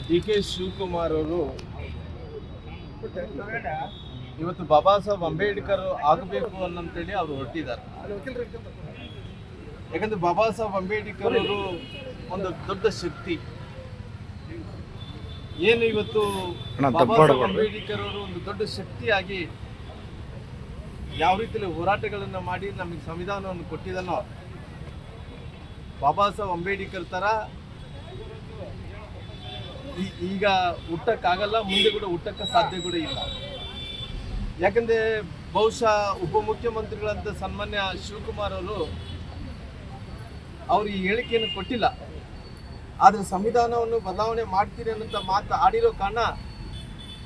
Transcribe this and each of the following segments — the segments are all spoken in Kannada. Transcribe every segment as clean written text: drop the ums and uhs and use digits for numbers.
ಡಿ.ಕೆ. ಶಿವಕುಮಾರ್ ಅವರು ಇವತ್ತು ಬಾಬಾ ಸಾಹೇಬ್ ಅಂಬೇಡ್ಕರ್ ಆಗಬೇಕು ಅನ್ನಂತೇಳಿ ಅವರು ಹೊರಟಿದ್ದಾರೆ. ಯಾಕಂದ್ರೆ ಬಾಬಾ ಸಾಹೇಬ್ ಅಂಬೇಡ್ಕರ್ ಅವರು ಒಂದು ದೊಡ್ಡ ಶಕ್ತಿ. ಏನು ಇವತ್ತು ಬಾಬಾ ಸಾಹೇಬ್ ಅಂಬೇಡ್ಕರ್ ಅವರು ಒಂದು ದೊಡ್ಡ ಶಕ್ತಿಯಾಗಿ ಯಾವ ರೀತಿಯಲ್ಲಿ ಹೋರಾಟಗಳನ್ನು ಮಾಡಿ ನಮಗೆ ಸಂವಿಧಾನವನ್ನು ಕೊಟ್ಟಿದ್ದಾನೋ, ಬಾಬಾ ಸಾಹೇಬ್ ಅಂಬೇಡ್ಕರ್ ತರ ಈಗ ಹುಟ್ಟಕ್ಕಾಗಲ್ಲ, ಮುಂದೆ ಕೂಡ ಹುಟ್ಟಕ್ಕೆ ಸಾಧ್ಯ ಕೂಡ ಇಲ್ಲ. ಯಾಕಂದ್ರೆ ಬಹುಶಃ ಉಪಮುಖ್ಯಮಂತ್ರಿಗಳಂತ ಸನ್ಮಾನ್ಯ ಶಿವಕುಮಾರ್ ಅವರು ಈ ಹೇಳಿಕೆಯನ್ನು ಕೊಟ್ಟಿಲ್ಲ. ಆದರೆ ಸಂವಿಧಾನವನ್ನು ಬದಲಾವಣೆ ಮಾಡ್ತೀನಿ ಅನ್ನೋಂಥ ಮಾತು ಆಡಿರೋ ಕಾರಣ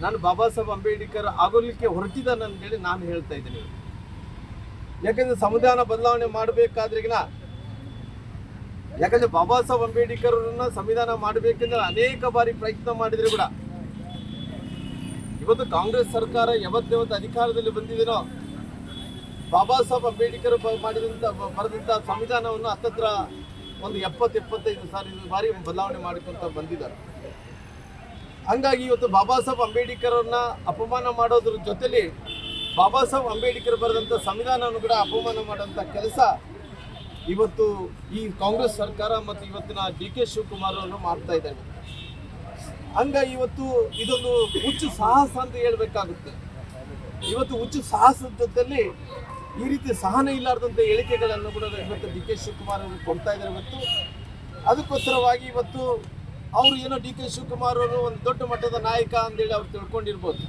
ನಾನು ಬಾಬಾ ಸಾಹೇಬ್ ಅಂಬೇಡ್ಕರ್ ಆಗೋಲಿಕ್ಕೆ ಹೊರಟಿದ್ದಾನೆ ಅಂತೇಳಿ ನಾನು ಹೇಳ್ತಾ ಇದ್ದೀನಿ. ಯಾಕಂದ್ರೆ ಸಂವಿಧಾನ ಬದಲಾವಣೆ ಮಾಡಬೇಕಾದ್ರಿಗಿನ, ಯಾಕಂದ್ರೆ ಬಾಬಾ ಸಾಹೇಬ್ ಅಂಬೇಡ್ಕರ್ ಅವರನ್ನ ಸಂವಿಧಾನ ಮಾಡಬೇಕೆಂದ್ರೆ ಅನೇಕ ಬಾರಿ ಪ್ರಯತ್ನ ಮಾಡಿದ್ರು ಕೂಡ ಇವತ್ತು ಕಾಂಗ್ರೆಸ್ ಸರ್ಕಾರ ಯಾವತ್ತು ಅಧಿಕಾರದಲ್ಲಿ ಬಂದಿದ್ದೀನೋ, ಬಾಬಾ ಸಾಹೇಬ್ ಅಂಬೇಡ್ಕರ್ ಬರೆದಂತ ಸಂವಿಧಾನವನ್ನು ಹತ್ತತ್ರ ಒಂದು 70-75 ಬಾರಿ ಬದಲಾವಣೆ ಮಾಡಿಕೊಂತ ಬಂದಿದ್ದಾರೆ. ಹಂಗಾಗಿ ಇವತ್ತು ಬಾಬಾ ಸಾಹೇಬ್ ಅಂಬೇಡ್ಕರ್ ಅವ್ರನ್ನ ಅಪಮಾನ ಮಾಡೋದ್ರ ಜೊತೆಲಿ ಬಾಬಾ ಸಾಹೇಬ್ ಅಂಬೇಡ್ಕರ್ ಬರೆದಂತ ಸಂವಿಧಾನವನ್ನು ಕೂಡ ಅಪಮಾನ ಮಾಡುವಂತ ಕೆಲಸ ಇವತ್ತು ಈ ಕಾಂಗ್ರೆಸ್ ಸರ್ಕಾರ ಮತ್ತು ಇವತ್ತಿನ ಡಿ.ಕೆ. ಶಿವಕುಮಾರ್ ಅವರು ಮಾಡ್ತಾ ಇದ್ದಾರೆ. ಹಂಗಾಗಿ ಇವತ್ತು ಇದೊಂದು ಹುಚ್ಚು ಸಾಹಸ ಅಂತ ಹೇಳ್ಬೇಕಾಗುತ್ತೆ. ಇವತ್ತು ಹುಚ್ಚು ಸಾಹಸದ ಜೊತೆಲಿ ಈ ರೀತಿ ಸಹನೆ ಇಲ್ಲಾರ್ದಂಥ ಹೇಳಿಕೆಗಳನ್ನು ಕೂಡ ಇವತ್ತು ಡಿ.ಕೆ. ಶಿವಕುಮಾರ್ ಅವರು ಕೊಡ್ತಾ ಇದ್ದಾರೆ. ಇವತ್ತು ಅದಕ್ಕೋಸ್ಕರವಾಗಿ ಇವತ್ತು ಅವರು ಏನೋ ಡಿ.ಕೆ. ಶಿವಕುಮಾರ್ ಅವರು ಒಂದು ದೊಡ್ಡ ಮಟ್ಟದ ನಾಯಕ ಅಂತೇಳಿ ಅವ್ರು ತಿಳ್ಕೊಂಡಿರ್ಬೋದು.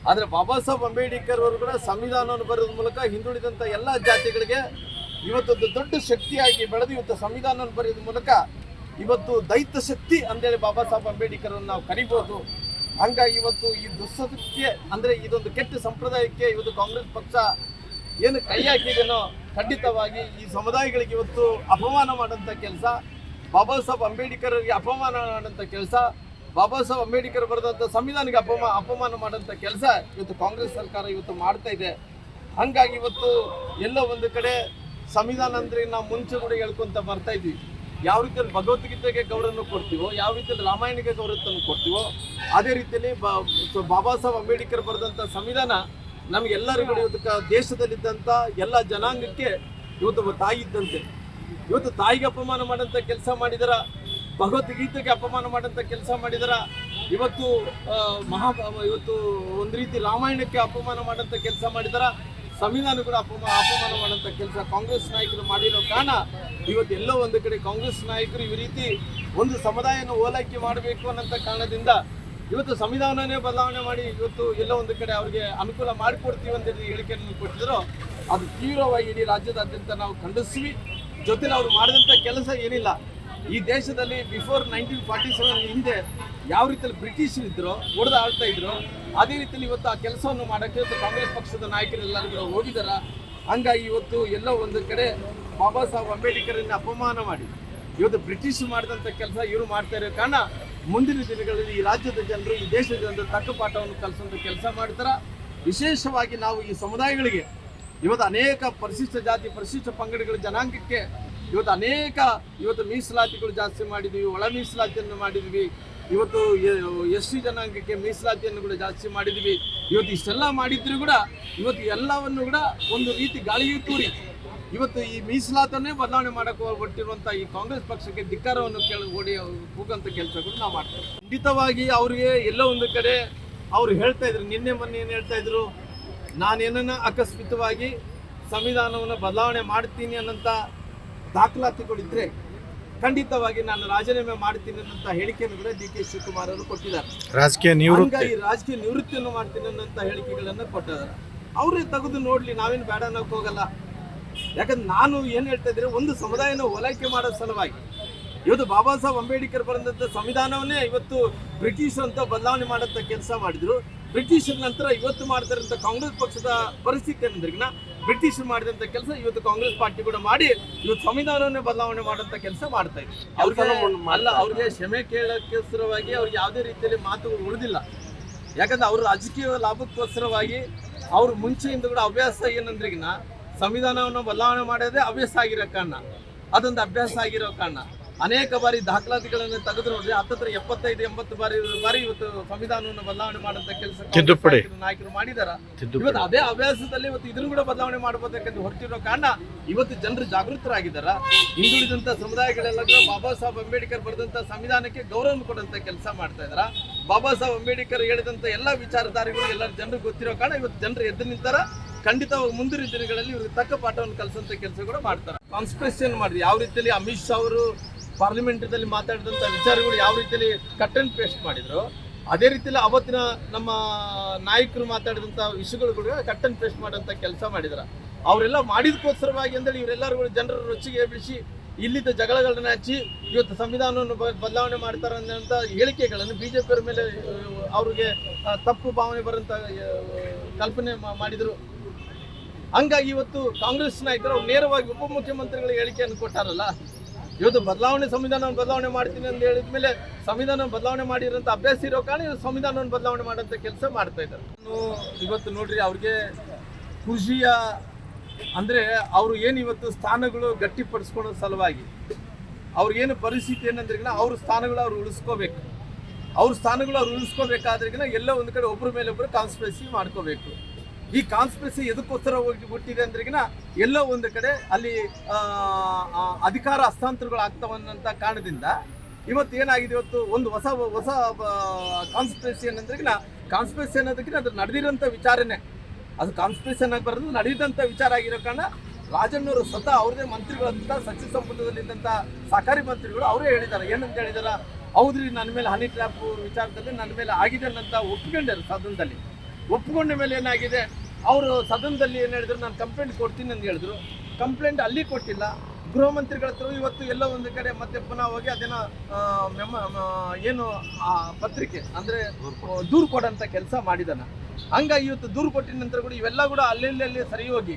ಆದರೆ ಬಾಬಾ ಸಾಹೇಬ್ ಅಂಬೇಡ್ಕರ್ ಅವರು ಕೂಡ ಸಂವಿಧಾನವನ್ನು ಬರೆಯೋದ್ರ ಮೂಲಕ ಹಿಂದುಳಿದಂಥ ಎಲ್ಲ ಜಾತಿಗಳಿಗೆ ಇವತ್ತೊಂದು ದೊಡ್ಡ ಶಕ್ತಿಯಾಗಿ ಬೆಳೆದು ಇವತ್ತು ಸಂವಿಧಾನವನ್ನು ಬರೆಯೋದ್ರ ಮೂಲಕ ಇವತ್ತು ದೈತ್ಯ ಶಕ್ತಿ ಅಂತೇಳಿ ಬಾಬಾ ಸಾಹೇಬ್ ಅಂಬೇಡ್ಕರ್ ನಾವು ಕರಿಬೋದು. ಹಂಗಾಗಿ ಇವತ್ತು ಈ ದುಸ್ಸದಕ್ಕೆ ಅಂದರೆ ಇದೊಂದು ಕೆಟ್ಟ ಸಂಪ್ರದಾಯಕ್ಕೆ ಇವತ್ತು ಕಾಂಗ್ರೆಸ್ ಪಕ್ಷ ಏನು ಕೈ ಹಾಕಿದೆನೋ, ಖಂಡಿತವಾಗಿ ಈ ಸಮುದಾಯಗಳಿಗೆ ಇವತ್ತು ಅಪಮಾನ ಮಾಡೋಂಥ ಕೆಲಸ, ಬಾಬಾ ಸಾಹೇಬ್ ಅಂಬೇಡ್ಕರ್ಗೆ ಅಪಮಾನ ಮಾಡೋಂಥ ಕೆಲಸ, ಬಾಬಾ ಸಾಹೇಬ್ ಅಂಬೇಡ್ಕರ್ ಬರೆದಂಥ ಸಂವಿಧಾನಕ್ಕೆ ಅಪಮಾನ ಮಾಡೋಂಥ ಕೆಲಸ ಇವತ್ತು ಕಾಂಗ್ರೆಸ್ ಸರ್ಕಾರ ಇವತ್ತು ಮಾಡ್ತಾ ಇದೆ. ಹಂಗಾಗಿ ಇವತ್ತು ಎಲ್ಲೋ ಒಂದು ಕಡೆ ಸಂವಿಧಾನ ಅಂದರೆ ನಾವು ಮುಂಚೆ ಕೂಡ ಹೇಳ್ಕೊಂತ ಬರ್ತಾ ಇದ್ವಿ. ಯಾವ ರೀತಿಯಲ್ಲಿ ಭಗವದ್ಗೀತೆಗೆ ಗೌರವವನ್ನು ಕೊಡ್ತೀವೋ, ಯಾವ ರೀತಿಯಲ್ಲಿ ರಾಮಾಯಣಕ್ಕೆ ಗೌರವವನ್ನು ಕೊಡ್ತೀವೋ, ಅದೇ ರೀತಿಯಲ್ಲಿ ಬಾಬಾ ಸಾಹೇಬ್ ಅಂಬೇಡ್ಕರ್ ಬರೆದಂಥ ಸಂವಿಧಾನ ನಮಗೆಲ್ಲರಿಗೂ ಇವತ್ತು ದೇಶದಲ್ಲಿದ್ದಂಥ ಎಲ್ಲ ಜನಾಂಗಕ್ಕೆ ಇವತ್ತು ತಾಯಿ ಇದ್ದಂತೆ. ಇವತ್ತು ತಾಯಿಗೆ ಅಪಮಾನ ಮಾಡೋಂಥ ಕೆಲಸ ಮಾಡಿದಾರ, ಭಗವದ್ಗೀತೆಗೆ ಅಪಮಾನ ಮಾಡೋಂಥ ಕೆಲಸ ಮಾಡಿದಾರ, ಇವತ್ತು ಇವತ್ತು ಒಂದು ರೀತಿ ರಾಮಾಯಣಕ್ಕೆ ಅಪಮಾನ ಮಾಡೋಂಥ ಕೆಲಸ ಮಾಡಿದಾರ, ಸಂವಿಧಾನ ಕೂಡ ಅಪಮಾನ ಮಾಡೋಂಥ ಕೆಲಸ ಕಾಂಗ್ರೆಸ್ ನಾಯಕರು ಮಾಡಿರೋ ಕಾರಣ ಇವತ್ತು ಎಲ್ಲೋ ಒಂದು ಕಡೆ ಕಾಂಗ್ರೆಸ್ ನಾಯಕರು ಈ ರೀತಿ ಒಂದು ಸಮುದಾಯನ ಓಲೈಕೆ ಮಾಡಬೇಕು ಅನ್ನೋಂಥ ಕಾರಣದಿಂದ ಇವತ್ತು ಸಂವಿಧಾನನೇ ಬದಲಾವಣೆ ಮಾಡಿ ಇವತ್ತು ಎಲ್ಲೋ ಒಂದು ಕಡೆ ಅವ್ರಿಗೆ ಅನುಕೂಲ ಮಾಡಿಕೊಡ್ತೀವಿ ಅಂತ ಹೇಳಿಕೆಯನ್ನು ಕೊಟ್ಟಿದ್ರು. ಅದು ತೀವ್ರವಾಗಿ ಇಡೀ ರಾಜ್ಯದಾದ್ಯಂತ ನಾವು ಖಂಡಿಸ್ತೀವಿ. ಜೊತೆಲಿ ಅವ್ರು ಮಾಡಿದಂಥ ಕೆಲಸ ಏನಿಲ್ಲ. ಈ ದೇಶದಲ್ಲಿ ಬಿಫೋರ್ 1947 ಹಿಂದೆ ಯಾವ ರೀತಿಯಲ್ಲಿ ಬ್ರಿಟಿಷರು ಇದ್ರು, ಹೊಡೆದು ಆಳ್ತಾ ಇದ್ರು, ಅದೇ ರೀತಿಯಲ್ಲಿ ಇವತ್ತು ಆ ಕೆಲಸವನ್ನು ಮಾಡೋಕ್ಕೆ ಇವತ್ತು ಕಾಂಗ್ರೆಸ್ ಪಕ್ಷದ ನಾಯಕರೆಲ್ಲರೂ ಕೂಡ ಹೋಗಿದ್ದಾರೆ. ಹಂಗಾಗಿ ಇವತ್ತು ಎಲ್ಲೋ ಒಂದು ಕಡೆ ಬಾಬಾ ಸಾಹೇಬ್ ಅಂಬೇಡ್ಕರನ್ನ ಅಪಮಾನ ಮಾಡಿ ಇವತ್ತು ಬ್ರಿಟಿಷ್ ಮಾಡಿದಂಥ ಕೆಲಸ ಇವರು ಮಾಡ್ತಾ ಇರೋ ಕಾರಣ ಮುಂದಿನ ದಿನಗಳಲ್ಲಿ ಈ ರಾಜ್ಯದ ಜನರು, ಈ ದೇಶದ ಜನರು ತಕ್ಕ ಪಾಠವನ್ನು ಕಲಿಸುವಂಥ ಕೆಲಸ ಮಾಡ್ತಾರೆ. ವಿಶೇಷವಾಗಿ ನಾವು ಈ ಸಮುದಾಯಗಳಿಗೆ ಇವತ್ತು ಅನೇಕ ಪರಿಶಿಷ್ಟ ಜಾತಿ ಪರಿಶಿಷ್ಟ ಪಂಗಡಗಳ ಜನಾಂಗಕ್ಕೆ ಇವತ್ತು ಮೀಸಲಾತಿಗಳು ಜಾಸ್ತಿ ಮಾಡಿದ್ವಿ, ಒಳ ಮೀಸಲಾತಿಯನ್ನು ಮಾಡಿದ್ವಿ, ಇವತ್ತು ಎಸ್.ಟಿ ಜನಾಂಗಕ್ಕೆ ಮೀಸಲಾತಿಯನ್ನು ಕೂಡ ಜಾಸ್ತಿ ಮಾಡಿದ್ವಿ. ಇವತ್ತು ಇಷ್ಟೆಲ್ಲ ಮಾಡಿದ್ರು ಕೂಡ ಇವತ್ತು ಎಲ್ಲವನ್ನು ಕೂಡ ಒಂದು ರೀತಿ ಗಾಳಿಗೆ ತೂರಿ ಇವತ್ತು ಈ ಮೀಸಲಾತನ್ನೇ ಬದಲಾವಣೆ ಮಾಡಕ್ಕೆ ಹೊರಟಿರುವಂಥ ಈ ಕಾಂಗ್ರೆಸ್ ಪಕ್ಷಕ್ಕೆ ಧಿಕ್ಕಾರವನ್ನು ಹೋಗಂತ ಕೆಲಸಗಳು ನಾವು ಮಾಡ್ತೇವೆ. ಖಂಡಿತವಾಗಿ ಅವ್ರಿಗೆ ಎಲ್ಲೋ ಒಂದು ಕಡೆ ಅವ್ರು ಹೇಳ್ತಾ ಇದ್ರು, ನಿನ್ನೆ ಮೊನ್ನೆ ಏನು ಹೇಳ್ತಾ ಇದ್ರು, ನಾನೇನನ್ನ ಅಕಸ್ಮಿತವಾಗಿ ಸಂವಿಧಾನವನ್ನು ಬದಲಾವಣೆ ಮಾಡ್ತೀನಿ ಅನ್ನೋಂಥ ದಾಖಲಾತಿಗಳಿದ್ರೆ ಖಂಡಿತವಾಗಿ ನಾನು ರಾಜೀನಾಮೆ ಮಾಡ್ತೀನಿ ಅನ್ನೋಂಥ ಹೇಳಿಕೆಯನ್ನು ಕೂಡ ಡಿ.ಕೆ. ಶಿವಕುಮಾರ್ ಅವರು ಕೊಟ್ಟಿದ್ದಾರೆ. ರಾಜಕೀಯ ನಿವೃತ್ತಿಯನ್ನು ಮಾಡ್ತೀನಿ ಅನ್ನೋಂಥ ಹೇಳಿಕೆಗಳನ್ನು ಕೊಟ್ಟಿದ್ದಾರೆ. ಅವರೇ ತೆಗೆದು ನೋಡ್ಲಿ, ನಾವೇನು ಬೇಡ ಅನ್ನೋಕೆ ಹೋಗಲ್ಲ. ಯಾಕಂದ್ರೆ ನಾನು ಏನು ಹೇಳ್ತಾ ಇದ್ರೆ, ಒಂದು ಸಮುದಾಯನ ಓಲೈಕೆ ಮಾಡೋ ಸಲುವಾಗಿ ಇವತ್ತು ಬಾಬಾ ಸಾಹೇಬ್ ಅಂಬೇಡ್ಕರ್ ಬರೆದಂಥ ಸಂವಿಧಾನವನ್ನೇ ಇವತ್ತು ಬ್ರಿಟಿಷರ್ ಅಂತ ಬದಲಾವಣೆ ಮಾಡೋಂಥ ಕೆಲಸ ಮಾಡಿದ್ರು. ಬ್ರಿಟಿಷರ ನಂತರ ಇವತ್ತು ಮಾಡ್ತಾರಂಥ ಕಾಂಗ್ರೆಸ್ ಪಕ್ಷದ ಪರಿಸ್ಥಿತಿ ಏನಂದ್ರಿಗಿನ ಬ್ರಿಟಿಷರು ಮಾಡಿದಂಥ ಕೆಲಸ ಇವತ್ತು ಕಾಂಗ್ರೆಸ್ ಪಾರ್ಟಿ ಕೂಡ ಮಾಡಿ ಇವತ್ತು ಸಂವಿಧಾನವನ್ನೇ ಬದಲಾವಣೆ ಮಾಡೋಂಥ ಕೆಲಸ ಮಾಡ್ತಾ ಇದ್ರು. ಅವ್ರಿಗೆ ಕ್ಷಮೆ ಕೇಳೋಕ್ಕೋಸ್ಕರವಾಗಿ ಅವ್ರಿಗೆ ಯಾವುದೇ ರೀತಿಯಲ್ಲಿ ಮಾತುಗಳು ಉಳಿದಿಲ್ಲ. ಯಾಕಂದ್ರೆ ಅವ್ರ ರಾಜಕೀಯ ಲಾಭಕ್ಕೋಸ್ಕರವಾಗಿ ಅವ್ರ ಮುಂಚೆಯಿಂದ ಕೂಡ ಅಭ್ಯಾಸ ಏನಂದ್ರಿಗಿನ ಸಂವಿಧಾನವನ್ನು ಬದಲಾವಣೆ ಮಾಡೋದೇ ಅಭ್ಯಾಸ ಆಗಿರೋ ಕಾರಣ, ಅದೊಂದು ಅಭ್ಯಾಸ ಆಗಿರೋ ಕಾರಣ ಅನೇಕ ಬಾರಿ ದಾಖಲಾತಿಗಳನ್ನು ತೆಗೆದು ನೋಡಿದ್ರೆ ಹತ್ತತ್ರ 75-80 ಬಾರಿ ಇವತ್ತು ಸಂವಿಧಾನವನ್ನು ಬದಲಾವಣೆ ಮಾಡುವಂತ ಕೆಲಸ ತಿದ್ದುಪಡಿ ನಾಯಕರು ಮಾಡಿದಾರ. ಇವತ್ತು ಅದೇ ಅಭ್ಯಾಸದಲ್ಲಿ ಇವತ್ತು ಇದನ್ನು ಕೂಡ ಬದಲಾವಣೆ ಮಾಡಬೇಕಂತ ಹೊರಟಿರೋ ಕಾರಣ ಇವತ್ತು ಜನರು ಜಾಗೃತರಾಗಿದ್ದಾರ. ಹಿಂದುಳಿದಂತ ಸಮುದಾಯಗಳೆಲ್ಲ ಬಾಬಾ ಸಾಹೇಬ್ ಅಂಬೇಡ್ಕರ್ ಬರೆದಂತ ಸಂವಿಧಾನಕ್ಕೆ ಗೌರವ ಕೊಡುವಂತ ಕೆಲಸ ಮಾಡ್ತಾ ಇದಾರ. ಬಾಬಾ ಸಾಹೇಬ್ ಅಂಬೇಡ್ಕರ್ ಹೇಳಿದಂತ ಎಲ್ಲಾ ವಿಚಾರಧಾರೆಗಳು ಎಲ್ಲರ ಜನರಿಗೆ ಗೊತ್ತಿರೋ ಕಾರಣ ಇವತ್ತು ಜನರು ಎದ್ದು ನಿಂತಾರ. ಖಂಡಿತವಾಗಿ ಮುಂದಿನ ದಿನಗಳಲ್ಲಿ ಇವ್ರಿಗೆ ತಕ್ಕ ಪಾಠವನ್ನು ಕಲಿಸುವಂತ ಕೆಲಸ ಕೂಡ ಮಾಡ್ತಾರೆ. ಕಾನ್ಸ್ಪಿರೇಷನ್ ಮಾಡಿದ್ರು ಯಾವ ರೀತಿಯಲ್ಲಿ ಅಮಿತ್ ಶಾ ಅವರು ಪಾರ್ಲಿಮೆಂಟ್ದಲ್ಲಿ ಮಾತಾಡಿದಂಥ ವಿಚಾರಗಳು ಯಾವ ರೀತಿಯಲ್ಲಿ ಕಟ್ ಅಂಡ್ ಪೇಸ್ಟ್ ಮಾಡಿದ್ರು, ಅದೇ ರೀತಿಯಲ್ಲಿ ಅವತ್ತಿನ ನಮ್ಮ ನಾಯಕರು ಮಾತಾಡಿದಂಥ ವಿಷಯಗಳು ಕೂಡ ಕಟ್ ಅಂಡ್ ಪೇಸ್ಟ್ ಮಾಡೋಂಥ ಕೆಲಸ ಮಾಡಿದ್ರು. ಅವರೆಲ್ಲ ಮಾಡಿದಕ್ಕೋಸ್ಕರವಾಗಿ ಅಂತೇಳಿ ಇವರೆಲ್ಲರೂ ಜನರ ರುಚಿಗೆ ಬಿಡಿಸಿ ಇಲ್ಲಿದ್ದ ಜಗಳಗಳನ್ನ ಹಚ್ಚಿ ಇವತ್ತು ಸಂವಿಧಾನವನ್ನು ಬದಲಾವಣೆ ಮಾಡ್ತಾರೆ ಅನ್ನೋಂಥ ಹೇಳಿಕೆಗಳನ್ನು ಬಿಜೆಪಿಯವರ ಮೇಲೆ ಅವ್ರಿಗೆ ತಪ್ಪು ಭಾವನೆ ಬರೋಂಥ ಕಲ್ಪನೆ ಮಾಡಿದರು. ಹಂಗಾಗಿ ಇವತ್ತು ಕಾಂಗ್ರೆಸ್ ನಾಯಕರು ನೇರವಾಗಿ ಉಪಮುಖ್ಯಮಂತ್ರಿಗಳ ಹೇಳಿಕೆಯನ್ನು ಕೊಟ್ಟಾರಲ್ಲ. ಇವತ್ತು ಸಂವಿಧಾನವನ್ನು ಬದಲಾವಣೆ ಮಾಡ್ತೀನಿ ಅಂತ ಹೇಳಿದ ಮೇಲೆ ಸಂವಿಧಾನ ಬದಲಾವಣೆ ಮಾಡಿರೋಂಥ ಅಭ್ಯಾಸ ಇರೋ ಕಾರಣ ಸಂವಿಧಾನವನ್ನು ಬದಲಾವಣೆ ಮಾಡೋಂಥ ಕೆಲಸ ಮಾಡ್ತಾ ಇದ್ದಾರೆ. ಇವತ್ತು ನೋಡ್ರಿ ಅವ್ರಿಗೆ ಖುಷಿಯ ಅಂದರೆ ಅವರು ಏನು ಇವತ್ತು ಸ್ಥಾನಗಳು ಗಟ್ಟಿಪಡಿಸ್ಕೊಳ್ಳೋ ಸಲುವಾಗಿ ಅವ್ರಿಗೇನು ಪರಿಸ್ಥಿತಿ ಏನಂದ್ರೆ ಅವ್ರ ಸ್ಥಾನಗಳು ಅವ್ರು ಉಳಿಸ್ಕೋಬೇಕು. ಅವ್ರ ಸ್ಥಾನಗಳು ಅವ್ರು ಉಳಿಸ್ಕೋಬೇಕಾದ್ರೆಗಿನ ಎಲ್ಲೋ ಒಂದು ಕಡೆ ಒಬ್ಬರ ಮೇಲೆ ಒಬ್ಬರು ಕಾನ್ಸ್ಪಿರೆಸಿ ಮಾಡ್ಕೋಬೇಕು. ಈ ಕಾನ್ಸ್ಪಿರೆಸಿ ಎದಕ್ಕೋಸ್ಕರ ಹುಟ್ಟಿದೆ ಅಂದ್ರೆಗಿನ ಎಲ್ಲೋ ಒಂದು ಕಡೆ ಅಲ್ಲಿ ಅಧಿಕಾರ ಹಸ್ತಾಂತರಗಳು ಆಗ್ತಾವನ್ನಂಥ ಕಾರಣದಿಂದ ಇವತ್ತು ಏನಾಗಿದೆ, ಇವತ್ತು ಒಂದು ಹೊಸ ಕಾನ್ಸ್ಪಿರೆಸಿ ಏನಂದ್ರೆಗಿನ ಕಾನ್ಸ್ಪಿರೆಸಿ ಅನ್ನೋದಕ್ಕಿಂತ ಅದು ನಡೆದಿರೋಂಥ ವಿಚಾರನೇ, ಅದು ಕಾನ್ಸ್ಪಿರೇಷನ್ ಆಗಿ ಬರೋದು ನಡೆದಂಥ ವಿಚಾರ ಆಗಿರೋ ಕಾರಣ ರಾಜಣ್ಣವರು ಸ್ವತಃ ಅವ್ರದೇ ಮಂತ್ರಿಗಳಂತ ಸಚಿವ ಸಂಪುಟದಲ್ಲಿದ್ದಂಥ ಸಹಕಾರಿ ಮಂತ್ರಿಗಳು ಅವರೇ ಹೇಳಿದ್ದಾರೆ. ಏನಂತ ಹೇಳಿದಾರ, ಹೌದ್ರಿ ನನ್ನ ಮೇಲೆ ಹನಿ ಟ್ರ್ಯಾಪ್ ವಿಚಾರದಲ್ಲಿ ನನ್ನ ಮೇಲೆ ಆಗಿದೆ ಅನ್ನಂತ ಒಪ್ಕೊಂಡರು. ಸದನದಲ್ಲಿ ಒಪ್ಕೊಂಡ ಮೇಲೆ ಏನಾಗಿದೆ, ಅವರು ಸದನದಲ್ಲಿ ಏನು ಹೇಳಿದ್ರು, ನಾನು ಕಂಪ್ಲೇಂಟ್ ಕೊಡ್ತೀನಿ ಅಂತ ಹೇಳಿದ್ರು. ಕಂಪ್ಲೇಂಟ್ ಅಲ್ಲಿ ಕೊಟ್ಟಿಲ್ಲ, ಗೃಹ ಮಂತ್ರಿಗಳ ಹತ್ರ ಇವತ್ತು ಎಲ್ಲ ಒಂದು ಕಡೆ ಮತ್ತೆ ಪುನಃ ಹೋಗಿ ಅದೇನೋ ಏನು ಪತ್ರಿಕೆ ಅಂದರೆ ದೂರು ಕೊಡೋಂಥ ಕೆಲಸ ಮಾಡಿದಾನ. ಹಂಗಾಗಿ ಇವತ್ತು ದೂರು ಕೊಟ್ಟಿದ ನಂತರ ಕೂಡ ಇವೆಲ್ಲ ಕೂಡ ಅಲ್ಲೆಲ್ಲಿ ಸರಿ ಹೋಗಿ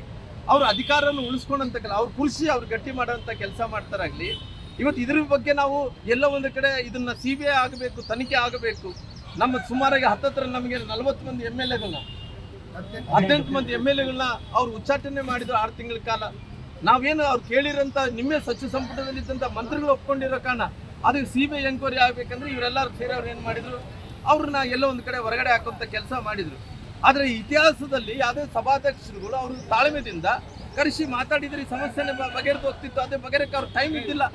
ಅವ್ರ ಅಧಿಕಾರವನ್ನು ಉಳಿಸ್ಕೊಂಡಂತ ಅವ್ರ ಕುರ್ಸಿ ಅವ್ರು ಗಟ್ಟಿ ಮಾಡೋಂಥ ಕೆಲಸ ಮಾಡ್ತಾರಾಗಲಿ. ಇವತ್ತು ಇದ್ರ ಬಗ್ಗೆ ನಾವು ಎಲ್ಲ ಒಂದು ಕಡೆ ಇದನ್ನ CBI ಆಗಬೇಕು, ತನಿಖೆ ಆಗಬೇಕು. ನಮ್ಮ ಸುಮಾರಾಗಿ ಹತ್ತತ್ರ ನಮಗೆ 40 ಮಂದಿ MLAಗಳನ್ನ 18 ಮಂದಿ MLAಗಳನ್ನ ಅವ್ರು ಉಚ್ಚಾಟನೆ ಮಾಡಿದ್ರು 6 ತಿಂಗಳ ಕಾಲ. ನಾವೇನು ಅವ್ರು ಕೇಳಿರೋಂಥ ನಿಮ್ಮ ಸಚಿವ ಸಂಪುಟದಲ್ಲಿದ್ದಂಥ ಮಂತ್ರಿಗಳು ಒಪ್ಕೊಂಡಿರೋ ಕಾರಣ ಅದಕ್ಕೆ CBI ಎಂಕ್ವೈರಿ ಆಗಬೇಕಂದ್ರೆ ಇವರೆಲ್ಲರೂ ಸೇರಿ ಅವ್ರು ಏನು ಮಾಡಿದ್ರು, ಅವ್ರನ್ನ ಎಲ್ಲೋ ಒಂದು ಕಡೆ ಹೊರಗಡೆ ಹಾಕುವಂಥ ಕೆಲಸ ಮಾಡಿದ್ರು. ಆದರೆ ಇತಿಹಾಸದಲ್ಲಿ ಯಾವುದೇ ಸಭಾಧ್ಯಕ್ಷರುಗಳು ಅವರು ತಾಳ್ಮೆದಿಂದ ಕರೆಸಿ ಮಾತಾಡಿದ್ರೆ ಈ ಸಮಸ್ಯೆನ ಬಗೆಹರಿದು ಹೋಗ್ತಿತ್ತು. ಅದೇ ಬಗೆಹರಕ್ಕೆ ಅವ್ರ ಟೈಮ್ ಇದ್ದಿಲ್ಲ.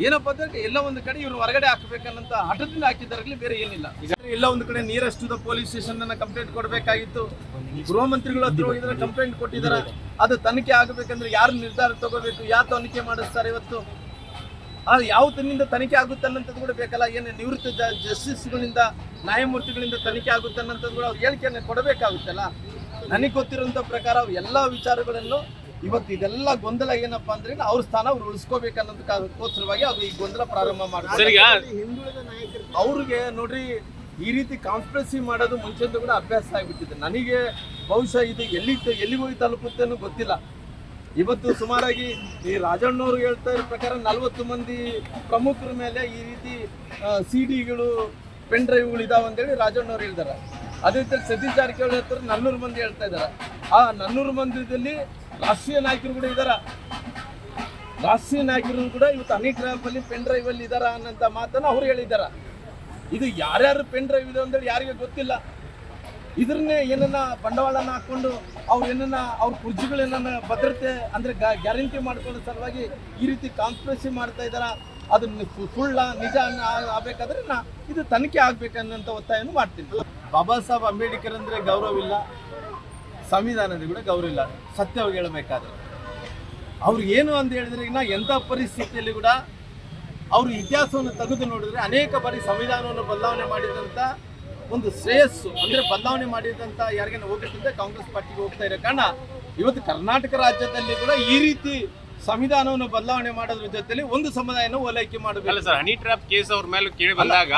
ಏನಪ್ಪ ಅಂದ್ರೆ ಎಲ್ಲ ಒಂದು ಕಡೆ ಇವ್ರು ಹೊರಗಡೆ ಹಾಕಬೇಕನ್ನಂತ ಹಠದಿಂದ ಹಾಕಿದಾರಲ್ಲಿ ಬೇರೆ ಏನಿಲ್ಲ. ಈಗ ಎಲ್ಲ ಒಂದು ಕಡೆ ನಿಯರೆಸ್ಟ್ ದ ಪೊಲೀಸ್ ಸ್ಟೇಷನ್ ಅನ್ನ ಕಂಪ್ಲೇಂಟ್ ಕೊಡಬೇಕಾಗಿತ್ತು. ಗೃಹ ಮಂತ್ರಿಗಳು ಹತ್ರ ಹೋಗಿದ್ರೆ ಕಂಪ್ಲೇಂಟ್ ಕೊಟ್ಟಿದ್ದಾರೆ. ಅದು ತನಿಖೆ ಆಗಬೇಕಂದ್ರೆ ಯಾರು ನಿರ್ಧಾರ ತಗೋಬೇಕು, ಯಾವ ತನಿಖೆ ಮಾಡಿಸ್ತಾರೆ ಇವತ್ತು, ಅದು ಯಾವ ತನ್ನಿಂದ ತನಿಖೆ ಆಗುತ್ತೆ ಅನ್ನೋಂಥದ್ದು ಕೂಡ ಬೇಕಲ್ಲ. ಏನು ನಿವೃತ್ತ ಜಸ್ಟಿಸ್ಗಳಿಂದ ನ್ಯಾಯಮೂರ್ತಿಗಳಿಂದ ತನಿಖೆ ಆಗುತ್ತೆ ಅನ್ನೋಂಥದ್ದು ಕೂಡ ಅವ್ರು ಹೇಳಿಕೆಯನ್ನು ಕೊಡಬೇಕಾಗುತ್ತಲ್ಲ. ನನಗೆ ಗೊತ್ತಿರೋಂಥ ಪ್ರಕಾರ ಅವ್ರು ಎಲ್ಲ ವಿಚಾರಗಳನ್ನು ಇವತ್ತು ಇದೆಲ್ಲ ಗೊಂದಲ ಏನಪ್ಪ ಅಂದ್ರೆ ಅವ್ರ ಸ್ಥಾನ ಅವ್ರು ಉಳಿಸ್ಕೋಬೇಕನ್ನೋದಕ್ಕೋಸ್ಕರವಾಗಿ ಅವ್ರು ಈ ಗೊಂದಲ ಪ್ರಾರಂಭ ಮಾಡ್ತಾರೆ. ಅವ್ರಿಗೆ ನೋಡ್ರಿ ಈ ರೀತಿ ಕಾನ್ಸ್ಪಿರೆಸಿ ಮಾಡೋದು ಮುಂಚೆಂದು ಕೂಡ ಅಭ್ಯಾಸ ಆಗಿಬಿಟ್ಟಿದೆ. ನನಗೆ ಬಹುಶಃ ಇದು ಎಲ್ಲಿಗೆ ಹೋಗಿ ತಲುಪುತ್ತೆ ಅನ್ನೋ ಗೊತ್ತಿಲ್ಲ. ಇವತ್ತು ಸುಮಾರಾಗಿ ಈ ರಾಜಣ್ಣವರು ಹೇಳ್ತಾ ಇರೋ ಪ್ರಕಾರ 40 ಮಂದಿ ಪ್ರಮುಖರ ಮೇಲೆ ಈ ರೀತಿ CD-ಗಳು ಪೆನ್ ಡ್ರೈವ್ಗಳು ಇದಾವೆ ಅಂತೇಳಿ ರಾಜಣ್ಣವ್ರು ಹೇಳಿದ್ದಾರೆ. ಅದೇ ರೀತಿ ಸತೀಶ್ ಜಾರಕಿಹೊಳಿ ಹತ್ರ 400 ಮಂದಿ ಹೇಳ್ತಾ ಇದ್ದಾರೆ. ಆ 400 ಮಂದಿದಲ್ಲಿ ರಾಷ್ಟ್ರೀಯ ನಾಯಕರು ಕೂಡ ಇದ್ದಾರ. ರಾಷ್ಟ್ರೀಯ ನಾಯಕರು ಕೂಡ ಇವತ್ತು ಹನಿ ಟ್ರ್ಯಾಪಲ್ಲಿ ಪೆನ್ ಡ್ರೈವಲ್ಲಿ ಇದ್ದಾರ ಅನ್ನೋಂಥ ಮಾತನ್ನು ಅವ್ರು ಹೇಳಿದ್ದಾರೆ. ಇದು ಯಾರ್ಯಾರು ಪೆನ್ ಡ್ರೈವ್ ಇದೆ ಅಂತೇಳಿ ಯಾರಿಗೆ ಗೊತ್ತಿಲ್ಲ. ಇದನ್ನೇ ಏನನ್ನ ಬಂಡವಾಳನ ಹಾಕ್ಕೊಂಡು ಅವ್ರು ಏನನ್ನ ಅವ್ರ ಕುರ್ಜಿಗಳೇನನ್ನ ಭದ್ರತೆ ಅಂದರೆ ಗ್ಯಾರಂಟಿ ಮಾಡ್ಕೊಳ್ಳೋ ಸಲುವಾಗಿ ಈ ರೀತಿ ಕಾನ್ಸ್ಪಿರೆಸಿ ಮಾಡ್ತಾ ಇದ್ದಾರ. ಅದನ್ನ ಸುಳ್ಳ ನಿಜ ಆಗಬೇಕಾದ್ರೆ ಇದು ತನಿಖೆ ಆಗ್ಬೇಕನ್ನೋಂಥ ಒತ್ತಾಯವನ್ನು ಮಾಡ್ತೀನಿ. ಬಾಬಾ ಸಾಹೇಬ್ ಅಂಬೇಡ್ಕರ್ ಅಂದರೆ ಗೌರವ ಇಲ್ಲ, ಸಂವಿಧಾನದ ಕೂಡ ಗೌರವ ಇಲ್ಲ. ಸತ್ಯವಾಗಿ ಹೇಳಬೇಕಾದ್ರೆ ಅವ್ರು ಏನು ಅಂತ ಹೇಳಿದ್ರೆ ಎಂಥ ಪರಿಸ್ಥಿತಿಯಲ್ಲಿ ಕೂಡ ಅವರು ಇತಿಹಾಸವನ್ನು ತೆಗೆದು ನೋಡಿದ್ರೆ ಅನೇಕ ಬಾರಿ ಸಂವಿಧಾನವನ್ನು ಬದಲಾವಣೆ ಮಾಡಿದಂಥ ಒಂದು ಶ್ರೇಯಸ್ಸು ಅಂದರೆ ಬದಲಾವಣೆ ಮಾಡಿದಂಥ ಯಾರಿಗೇನು ಹೋಗುತ್ತೆ ಕಾಂಗ್ರೆಸ್ ಪಾರ್ಟಿಗೆ ಹೋಗ್ತಾ ಇರೋ ಕಾರಣ ಇವತ್ತು ಕರ್ನಾಟಕ ರಾಜ್ಯದಲ್ಲಿ ಕೂಡ ಈ ರೀತಿ ಸಂವಿಧಾನವನ್ನು ಬದಲಾವಣೆ ಮಾಡೋದ್ರ ಜೊತೆಲಿ ಒಂದು ಸಮುದಾಯನ ಓಲೈಕೆ ಮಾಡಬೇಕು. ಹನಿ ಟ್ರ್ಯಾಪ್ ಕೇಸ್ ಅವ್ರ ಮೇಲೆ ಕೇಳಿ ಬಂದಾಗ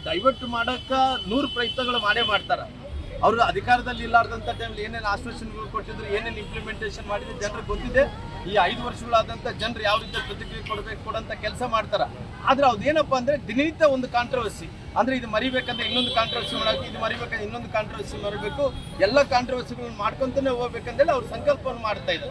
ಡೈವರ್ಟ್ ಮಾಡಕ್ಕ 100 ಪ್ರಯತ್ನಗಳು ಮಾಡ್ತಾರೆ. ಅವರು ಅಧಿಕಾರದಲ್ಲಿ ಇಲ್ಲಾರ್ದಂಥ ಟೈಮ್ಲಿ ಏನೇನು ಆಶ್ವಾಸನೆಗಳು ಕೊಟ್ಟಿದ್ರು, ಏನೇನು ಇಂಪ್ಲಿಮೆಂಟೇಷನ್ ಮಾಡಿದ್ರು ಜನರಿಗೆ ಗೊತ್ತಿದೆ. ಈ 5 ವರ್ಷಗಳಾದಂಥ ಜನರು ಯಾವ ರೀತಿ ಪ್ರತಿಕ್ರಿಯೆ ಕೊಡೋಂಥ ಕೆಲಸ ಮಾಡ್ತಾರೆ. ಆದರೆ ಅದೇನಪ್ಪ ಅಂದರೆ ದಿನನಿತ್ಯ ಒಂದು ಕಾಂಟ್ರವರ್ಸಿ ಅಂದರೆ ಇದು ಮರಿಬೇಕಂದ್ರೆ ಇನ್ನೊಂದು ಕಾಂಟ್ರವರ್ಸಿ ಮಾಡೋಕೆ, ಇದು ಮರಿಬೇಕಂದ್ರೆ ಇನ್ನೊಂದು ಕಾಂಟ್ರವರ್ಸಿ ಮರಿಬೇಕು, ಎಲ್ಲ ಕಾಂಟ್ರವರ್ಸಿಗಳನ್ನ ಮಾಡ್ಕೊತಾನೆ ಹೋಗ್ಬೇಕಂದೇಳಿ ಅವ್ರು ಸಂಕಲ್ಪವನ್ನು ಮಾಡ್ತಾ ಇದ್ದಾರೆ.